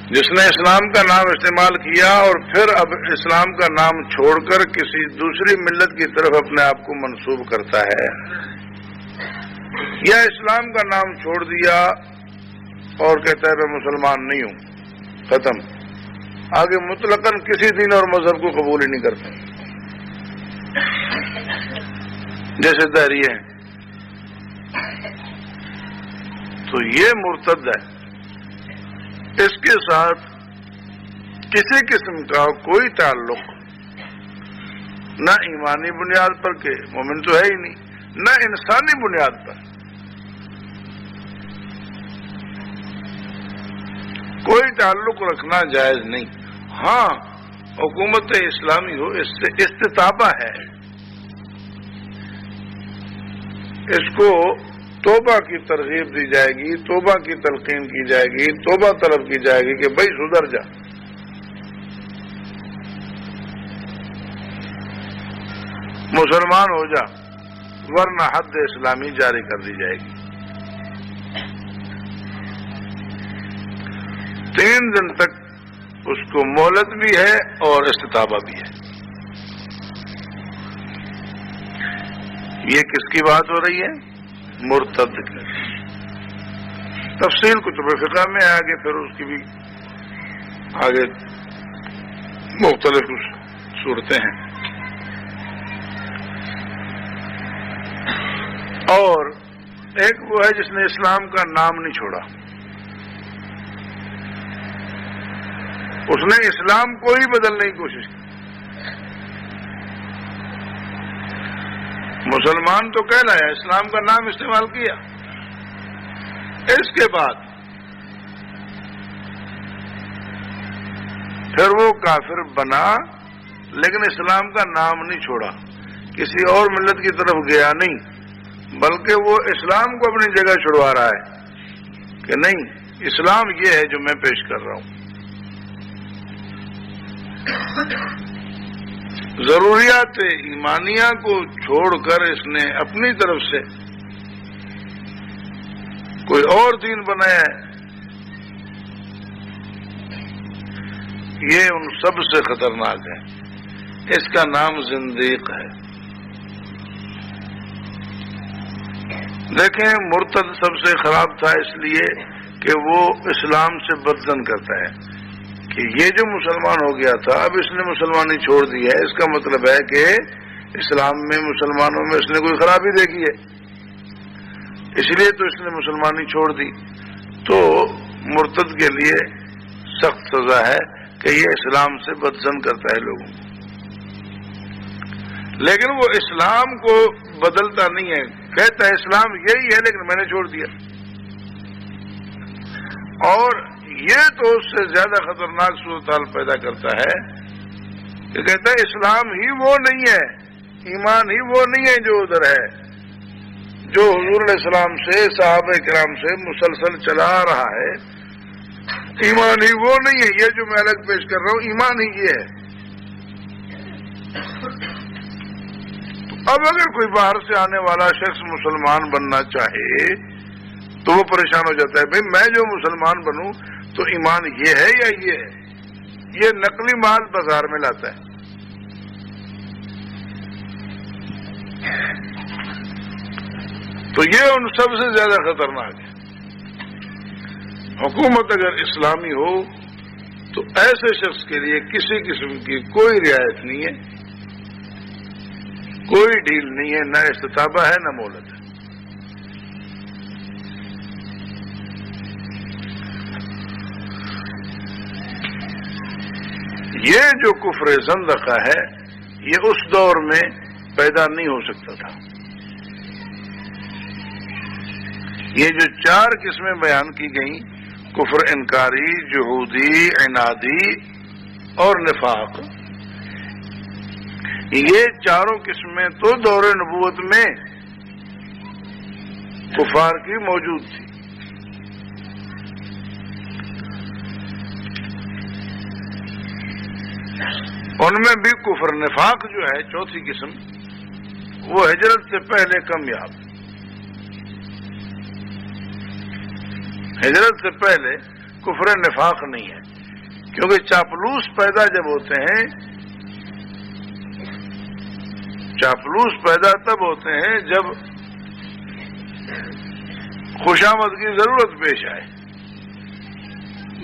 جس نے اسلام کا نام استعمال کیا اور پھر اب اسلام کا نام چھوڑ کر کسی دوسری ملت کی طرف اپنے آپ کو منسوب کرتا ہے، یا اسلام کا نام چھوڑ دیا اور کہتا ہے میں مسلمان نہیں ہوں، ختم، آگے مطلقاً کسی دین اور مذہب کو قبول ہی نہیں کرتا، جیسے دہری ہیں، تو یہ مرتد ہے۔ اس کے ساتھ کسی قسم کا کوئی تعلق نہ ایمانی بنیاد پر کہ مومن تو ہے ہی نہیں، نہ انسانی بنیاد پر کوئی تعلق رکھنا جائز نہیں۔ ہاں حکومت اسلامی ہو، اس سے استتابہ ہے، اس کو توبہ کی ترغیب دی جائے گی، توبہ کی تلقین کی جائے گی، توبہ طلب کی جائے گی کہ بھائی سدھر جا، مسلمان ہو جا، ورنہ حد اسلامی جاری کر دی جائے گی۔ 3 دن تک اس کو مہلت بھی ہے اور استتابہ بھی ہے۔ یہ کس کی بات ہو رہی ہے؟ مرتد کی۔ تفصیل کتب فقہ میں آگے پھر اس کی بھی آگے مختلف صورتیں ہیں۔ اور ایک وہ ہے جس نے اسلام کا نام نہیں چھوڑا، اس نے اسلام کو ہی بدلنے کی کوشش کی۔ مسلمان تو کہلایا، اسلام کا نام استعمال کیا، اس کے بعد پھر وہ کافر بنا لیکن اسلام کا نام نہیں چھوڑا، کسی اور ملت کی طرف گیا نہیں، بلکہ وہ اسلام کو اپنی جگہ چھڑوا رہا ہے کہ نہیں، اسلام یہ ہے جو میں پیش کر رہا ہوں۔ ضروریات ایمانیہ کو چھوڑ کر اس نے اپنی طرف سے کوئی اور دین بنایا ہے، یہ ان سب سے خطرناک ہے، اس کا نام زندیق ہے۔ دیکھیں مرتد سب سے خراب تھا اس لیے کہ وہ اسلام سے بدزن کرتا ہے کہ یہ جو مسلمان ہو گیا تھا اب اس نے مسلمانی چھوڑ دی ہے، اس کا مطلب ہے کہ اسلام میں مسلمانوں میں اس نے کوئی خرابی دیکھی ہے، اس لیے تو اس نے مسلمانی چھوڑ دی۔ تو مرتد کے لیے سخت سزا ہے کہ یہ اسلام سے بدزن کرتا ہے لوگوں، لیکن وہ اسلام کو بدلتا نہیں ہے، کہتا ہے اسلام یہی ہے لیکن میں نے چھوڑ دیا۔ اور یہ تو اس سے زیادہ خطرناک صورتحال پیدا کرتا ہے کہ کہتا ہے اسلام ہی وہ نہیں ہے، ایمان ہی وہ نہیں ہے جو ادھر ہے، جو حضور علیہ السلام سے صحابہ کرام سے مسلسل چلا رہا ہے، ایمان ہی وہ نہیں ہے، یہ جو میں الگ پیش کر رہا ہوں ایمان ہی یہ ہے۔ اب اگر کوئی باہر سے آنے والا شخص مسلمان بننا چاہے تو وہ پریشان ہو جاتا ہے، بھئی میں جو مسلمان بنوں تو ایمان یہ ہے یا یہ ہے؟ یہ نقلی مال بازار میں لاتا ہے۔ تو یہ ان سب سے زیادہ خطرناک ہے۔ حکومت اگر اسلامی ہو تو ایسے شخص کے لیے کسی قسم کی کوئی رعایت نہیں ہے، کوئی ڈیل نہیں ہے، نہ استتابہ ہے نہ مہلت ہے۔ یہ جو کفر زندقہ ہے یہ اس دور میں پیدا نہیں ہو سکتا تھا۔ یہ جو 4 قسمیں بیان کی گئیں، کفر انکاری، جہودی، عنادی اور نفاق، یہ چاروں قسمیں تو دور نبوت میں کفار کی موجود تھی۔ ان میں بھی کفر نفاق جو ہے 4تھی قسم، وہ ہجرت سے پہلے کمیاب، ہجرت سے پہلے کفر نفاق نہیں ہے۔ کیونکہ چاپلوس پیدا جب ہوتے ہیں، چاپلوس پیدا تب ہوتے ہیں جب خوشامد کی ضرورت پیش آئے،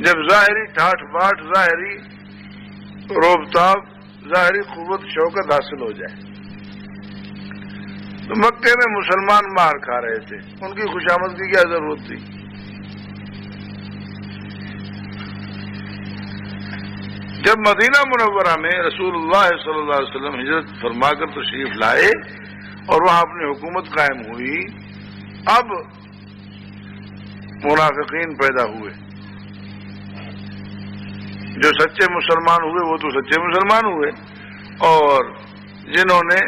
جب ظاہری ٹھاٹھ باٹھ، ظاہری روبتاب، ظاہری قوت شوکت حاصل ہو جائے۔ تو مکے میں مسلمان مار کھا رہے تھے، ان کی خوشامد کی کیا ضرورت تھی؟ جب مدینہ منورہ میں رسول اللہ صلی اللہ علیہ وسلم ہجرت فرما کر تشریف لائے اور وہاں اپنی حکومت قائم ہوئی، اب منافقین پیدا ہوئے۔ جو سچے مسلمان ہوئے وہ تو سچے مسلمان ہوئے، اور جنہوں نے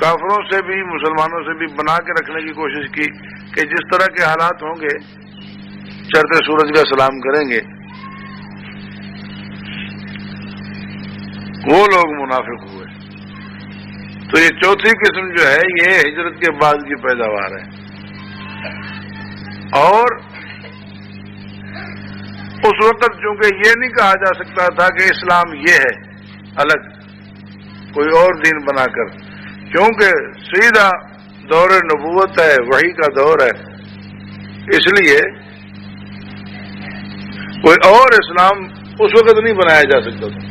کافروں سے بھی مسلمانوں سے بھی بنا کے رکھنے کی کوشش کی کہ جس طرح کے حالات ہوں گے چڑھتے سورج کا سلام کریں گے، وہ لوگ منافق ہوئے۔ تو یہ چوتھی قسم جو ہے یہ ہجرت کے بعد کی پیداوار ہے، اور اس وقت چونکہ یہ نہیں کہا جا سکتا تھا کہ اسلام یہ ہے الگ کوئی اور دین بنا کر، کیونکہ سیدھا دور نبوت ہے، وحی کا دور ہے، اس لیے کوئی اور اسلام اس وقت نہیں بنایا جا سکتا تھا۔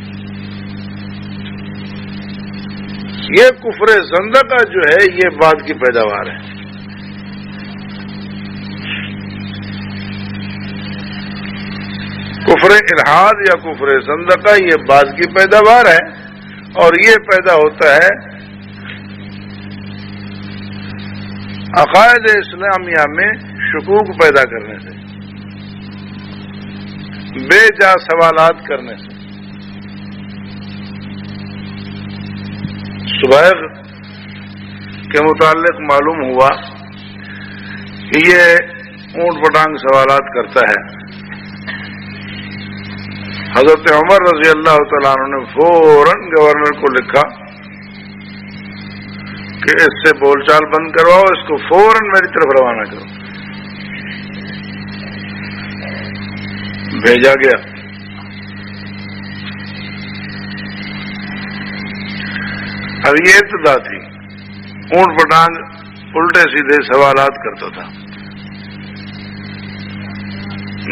یہ کفر زندقہ جو ہے یہ بعد کی پیداوار ہے۔ کفر الحاد یا کفر زندقہ یہ بعد کی پیداوار ہے، اور یہ پیدا ہوتا ہے عقائد اسلامیہ میں شکوک پیدا کرنے سے، بے جا سوالات کرنے سے۔ صبح کے متعلق معلوم ہوا کہ یہ اونٹ پٹانگ سوالات کرتا ہے۔ حضرت عمر رضی اللہ تعالیٰ عنہ نے فوراً گورنر کو لکھا کہ اس سے بول چال بند کرواؤ، اس کو فوراً میری طرف روانہ کرو۔ بھیجا گیا۔ اب یہ ابتدا تھی، اونٹ پٹانگ الٹے سیدھے سوالات کرتا تھا،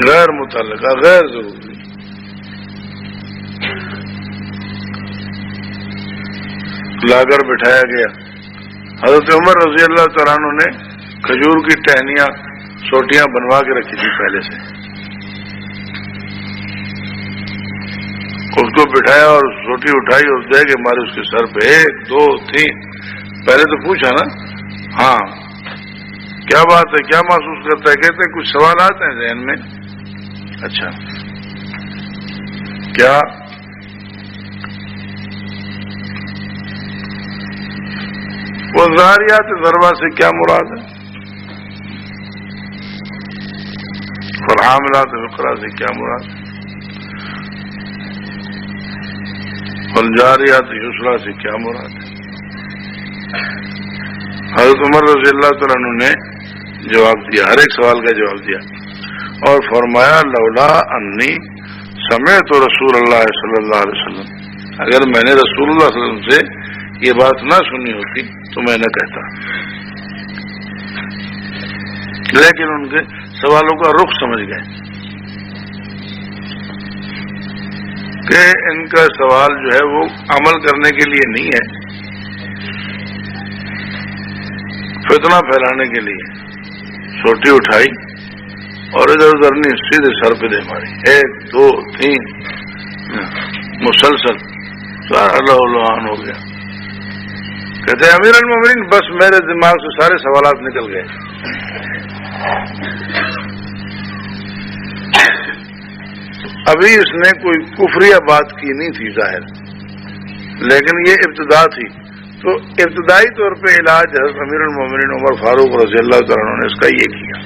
غیر متعلقہ، غیر ضروری۔ لا کر بٹھایا گیا۔ حضرت عمر رضی اللہ تعالیٰ عنہ نے کھجور کی ٹہنیاں سوٹیاں بنوا کے رکھی تھی پہلے سے، اس کو بٹھایا اور سوٹی اٹھائی اور دے کے مارے اس کے سر پہ، 1 2 3۔ پہلے تو پوچھا نا، ہاں کیا بات ہے، کیا محسوس کرتا ہے؟ کہتے ہیں کچھ سوالات ہیں ذہن میں۔ اچھا کیا؟ وہ ذاریات ذروا سے کیا مراد ہے؟ فالحاملات وقرا سے کیا مراد ہے؟ فالجاریات یسرا سے کیا مراد ہے؟ حضرت عمر رضی اللہ تعالیٰ عنہ نے جواب دیا، ہر ایک سوال کا جواب دیا، اور فرمایا لولا انی سمعت رسول اللہ صلی اللہ علیہ وسلم، اگر میں نے رسول اللہ صلی اللہ علیہ وسلم سے یہ بات نہ سنی ہوتی تو میں نہ کہتا۔ لیکن ان کے سوالوں کا رخ سمجھ گئے کہ ان کا سوال جو ہے وہ عمل کرنے کے لیے نہیں ہے، فتنہ پھیلانے کے لیے۔ سوٹی اٹھائی اور ادھر ادھر نہیں، سیدھے سر پہ دے ماری، 1 2 3 مسلسل، سارا لہولہان ہو گیا۔ کہتے ہیں امیر المومنین بس میرے دماغ سے سارے سوالات نکل گئے۔ ابھی اس نے کوئی کفریہ بات کی نہیں تھی ظاہر، لیکن یہ ابتدا تھی، تو ابتدائی طور پہ علاج حضرت امیر المومنین عمر فاروق رضی اللہ تعالیٰ عنہ نے اس کا یہ کیا۔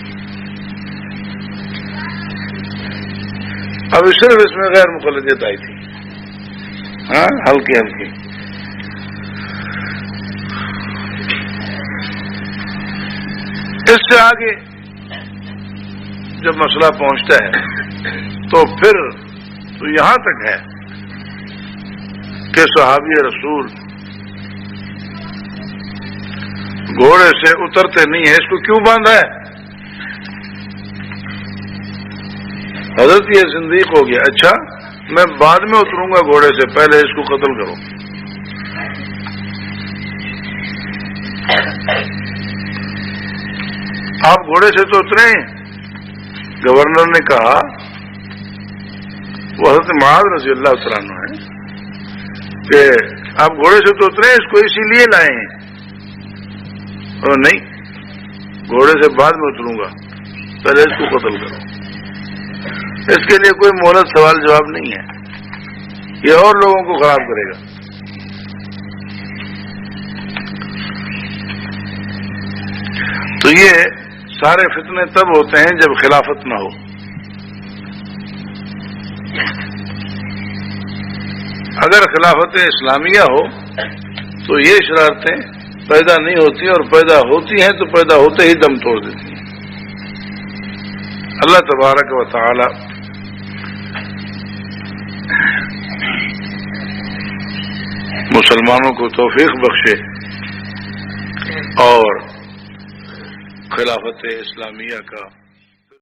اب صرف اس میں غیر مقلدیت آئی تھی، ہاں ہلکی ہلکی۔ اس سے آگے جب مسئلہ پہنچتا ہے تو پھر تو یہاں تک ہے کہ صحابی رسول گھوڑے سے اترتے نہیں ہیں. اس کو کیوں باندھا ہے؟ حضرت یہ صدیق ہو گیا، اچھا میں بعد میں اتروں گا گھوڑے سے، پہلے اس کو قتل کرو. آپ گھوڑے سے تو اترے. گورنر نے کہا، وہ حضرت معاذ رضی اللہ تعالیٰ عنہ ہے، کہ آپ گھوڑے سے تو اترے، اس کو اسی لیے لائے ہیں. اور نہیں، گھوڑے سے بعد میں اتروں گا، پہلے اس کو قتل کرو. اس کے لیے کوئی مہلت سوال جواب نہیں ہے، یہ اور لوگوں کو خراب کرے گا. تو یہ سارے فتنے تب ہوتے ہیں جب خلافت نہ ہو. اگر خلافت اسلامیہ ہو تو یہ شرارتیں پیدا نہیں ہوتی، اور پیدا ہوتی ہیں تو پیدا ہوتے ہی دم توڑ دیتی ہیں. اللہ تبارک و تعالی مسلمانوں کو توفیق بخشے اور خلافت اسلامیہ کا